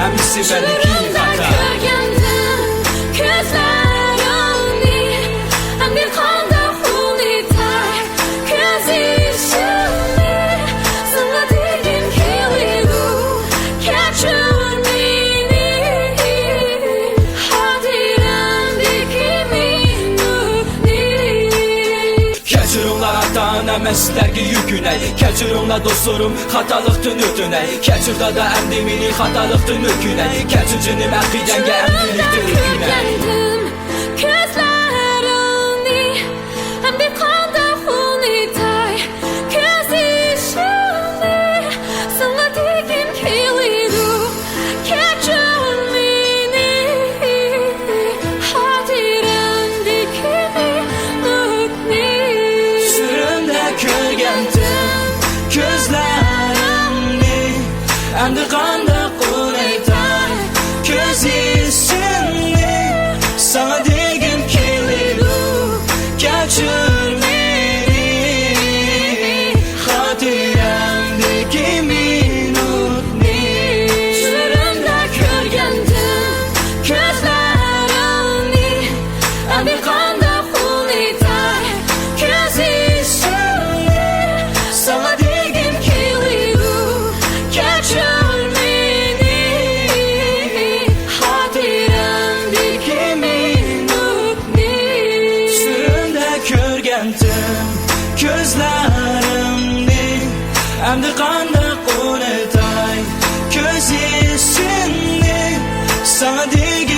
Əmisi bəlki xata Nəməslər ki yükünək Kəcurunla dostlarım xatalıqdır nötünək Kəcurda da əmdimini xatalıqdır nökünək Kəcurcunim əqidəngə əmdilikdir yükünək Gözlərini həm bir qanda xunitay Göz işini sana digim kiliru Kəcur mini hadirəndikini nötni Gözlərimni əmdi qanda qunaytay Göz işini sana digim kiliru Kəcur meni hatirəmdiki minutni Sürümdə körgəndim Gözlərimni əmdi qanda qunaytay Göz işini sana digim kiliru Kəcur meni hatirəmdiki minutni Sürümdə körgəndim Gözlərimni əmdi qanda qunaytay Göz işini sana digim